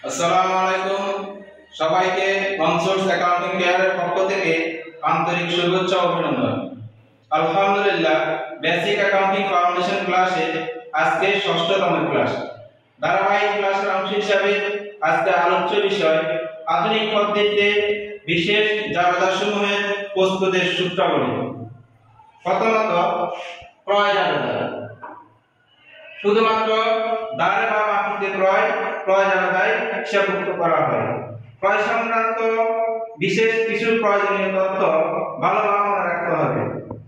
আসসালামু আলাইকুম সবাইকে কনসোর্স অ্যাকাউন্টিং কেয়ারের পক্ষ থেকে আন্তরিক শুভেচ্ছা ও অভিনন্দন। আলহামদুলিল্লাহ, বেসিক অ্যাকাউন্টিং ফাউন্ডেশন ক্লাসে আজকে ষষ্ঠতম ক্লাস। ধারাবাহিক ক্লাসের অংশ হিসাবে আজকে আলোচ্য বিষয় আধুনিক পদ্ধতিতে বিশেষ জাবেদাসমূহের প্রস্তুতের সূত্রাবলী। প্রথমত ক্রয় জাবেদা। শুধুমাত্র দাঁড়ে বা বাকিতে ক্রয় জাবেদায় হিসাবভুক্ত করা হয়। ক্রয় সংক্রান্ত বিশেষ কিছু প্রয়োজনীয় তথ্য ভালোভাবে মনে রাখতে হবে।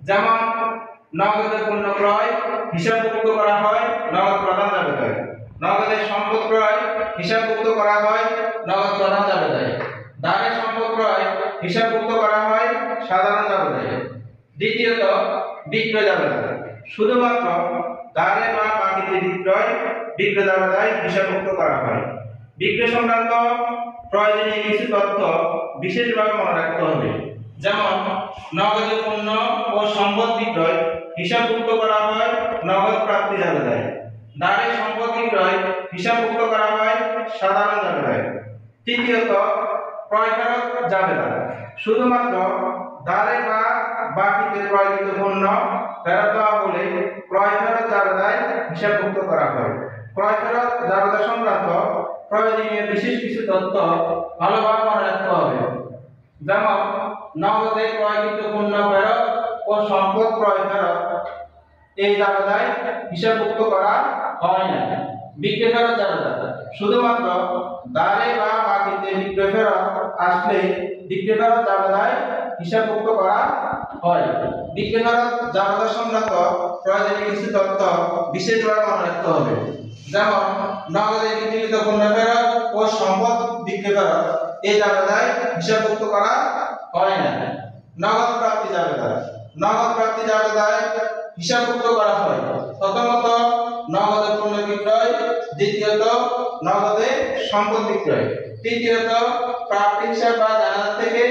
যেমন নগদের পণ্য ক্রয় হিসাবভুক্ত করা হয় নগদ প্রধান জাবেদায়। নগদের সম্পদ ক্রয় হিসাবভুক্ত করা হয় নগদ প্রধান জাবেদায়। দাঁড়ে সম্পদ ক্রয় হিসাবভুক্ত করা হয় সাধারণ জাবেদায়। দ্বিতীয়ত বিক্রয় জাবেদা। শুধুমাত্র দাঁড়ে বা বাকিতে বিক্রয় জাবেদায় হিসাবভুক্ত করা হয়। বিক্রয় সংক্রান্ত প্রয়োজনীয় কিছু তথ্য বিশেষভাবে মনে রাখতে হবে। যেমন নগদের পণ্য ও সম্পদ বিক্রয় হিসাবভুক্ত করা হয় নগদ প্রাপ্তি জাবেদায়। দাঁড়ে সম্পদ বিক্রয় হিসাবভুক্ত করা হয় সাধারণ জাবেদায়। তৃতীয়ত ক্রয় ফেরত জাবেদা। শুধুমাত্র দাঁড়ে বা বাকিতে ক্রয়কৃত পণ্য ফেরত দেওয়া হলে ক্রয় ফেরত জাবেদায় হিসাবভুক্ত করা হয়। ক্রয় ফেরত জাবেদা সংক্রান্ত প্রয়োজনীয় বিশেষ কিছু তথ্য ভালোভাবে মনে রাখতে হবে। যেমন নগদে ক্রয়কৃত পণ্য ফেরত ও সম্পদ ক্রয় ফেরত এই জাবেদায় হিসাবভুক্ত করা হয় না। বিক্রয় ফেরত জাবেদা। শুধুমাত্র দাঁড়ে বা বাকিতে বিক্রয় ফেরত আসলে বিক্রয় ফেরত জাবেদায় হিসাবভুক্ত করা হয়। বিক্রয় ফেরত জাবেদা সংক্রান্ত প্রয়োজনীয় কিছু তথ্য বিশেষভাবে মনে রাখতে হবে। যেমন নগদে বিক্রিত পণ্য ফেরত ও সম্পদ বিক্রয় ফেরত এই জাবেদায় হিসাবভুক্ত করা হয় না। নগদ প্রাপ্তি জাবেদা। নগদ প্রাপ্তি জাবেদায় হিসাবভুক্ত করা হয় প্রথমত নগদে পণ্য বিক্রয়, দ্বিতীয়ত নগদে সম্পদ বিক্রয়, তৃতীয়ত প্রাপ্তি হিসাব বা জানাজা থেকে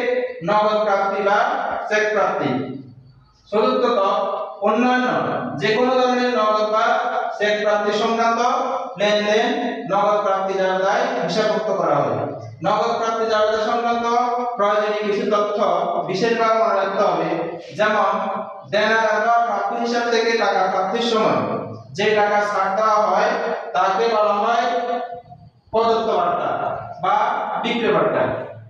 নগদ প্রাপ্তি বা চেক প্রাপ্তি, চতুর্থত অন্যান্য যে কোনো ধরনের নগদ বা চেক প্রাপ্তি সংক্রান্ত লেনদেন নগদ প্রাপ্তি জাবেদায় হিসাবভুক্ত করা হয়। নগদ প্রাপ্তি জাবেদা সংক্রান্ত প্রয়োজনীয় কিছু তথ্য বিশেষভাবে মনে রাখতে হবে। যেমন দেনাদার বা প্রাপ্য হিসাব থেকে টাকা প্রাপ্তির সময় যে টাকা ছাড় দেওয়া হয় তাকে বলা হয় প্রদত্ত বার্তা বা বিক্রয় বার্তা।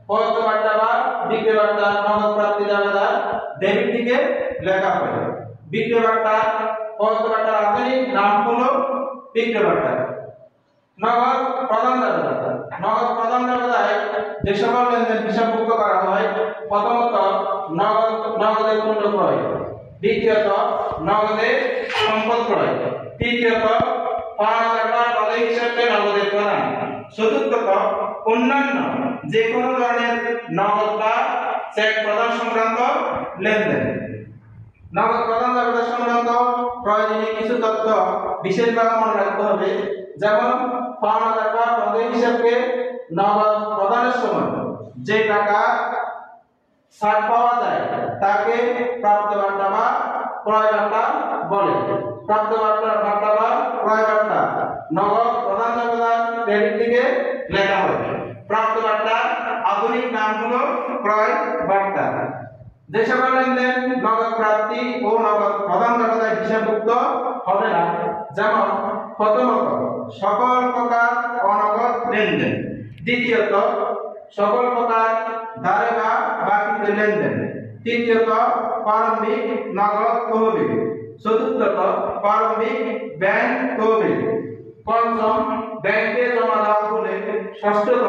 প্রদত্ত বার্তা বা বিক্রয় বার্তা নগদ প্রাপ্তি জাবেদার ডেবিট দিকে লেখা হয়। বিক্রয় বার্তা প্রদত্ত বার্তার আধুনিক নাম হলো বিক্রয় বার্তা। নগদ প্রধান জাবেদা। নগদ প্রধান জাবেদায় যে সকল লেনদেন হিসাবভুক্ত করা হয় প্রথমত নগদে পণ্য ক্রয়, দ্বিতীয়ত নগদে সম্পদ ক্রয়, তৃতীয়ত পাওনাদার বা বাদী হিসাবে নগদের প্রদান, চতুর্থত অন্যান্য যে কোনো ধরনের নগদ বা চেক প্রদান সংক্রান্ত লেনদেন। নগদ প্রদান জাবেদা সংক্রান্ত প্রয়োজনীয় কিছু তথ্য বিশেষভাবে মনে রাখতে হবে। যেমন পাওনাদার বা বাদী হিসাবে নগদ প্রদানের সময় যে টাকা ছাড় পাওয়া যায় তাকে প্রাপ্ত বার্তা বা ক্রয় বার্তা বলে। প্রাপ্ত বার্তা বা ক্রয় বার্তা নগদ প্রধান জাবেদার ক্রেডিট দিকে লেখা হয়। প্রাপ্ত বার্তা আধুনিক নাম হলো ক্রয় বার্তা। যে সকল লেনদেন নগদ প্রাপ্তি ও নগদ প্রধান জাবেদায় হিসাবভুক্ত হবে না, যেমন প্রথমত সকল প্রকার অনগদ লেনদেন, দ্বিতীয়ত সকল প্রকার ধারে বা বাকিতে লেনদেন, তৃতীয়ত প্রারম্ভিক নগদ তহবিল, চতুর্থত প্রারম্ভিক ব্যাংক তহবিল, পঞ্চম ব্যাংকে জমা দেওয়া হলে, ষষ্ঠত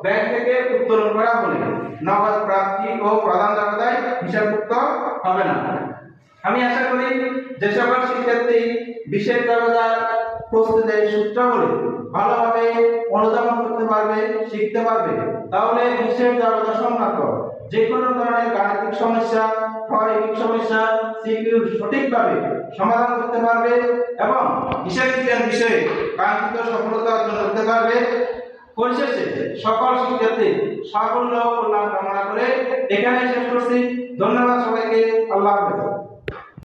ব্যাংক থেকে উত্তোলন করা হলে নগদ প্রাপ্তি ও প্রধান জাবেদায় হিসাবভুক্ত হবে না। আমি আশা করি যে সকল শিক্ষার্থী বিশেষ জাবেদার প্রস্তুতের সূত্রাবলী ভালোভাবে অনুধাবন করতে পারবে, শিখতে পারবে, তাহলে বিশেষ জাবেদা সংক্রান্ত যে কোনো ধরনের গাণিতিক সমস্যা, প্রায়োগিক সমস্যা সিকিউ সঠিকভাবে সমাধান করতে পারবে এবং হিসাব বিজ্ঞান বিষয়ে কাঙ্ক্ষিত সফলতা অর্জন করতে পারবে। পরিশেষে সকল শিক্ষার্থী সাফল্য ও কল্যাণ কামনা করে এখানে শেষ করছি। ধন্যবাদ সবাইকে। আল্লাহ হাফেজ।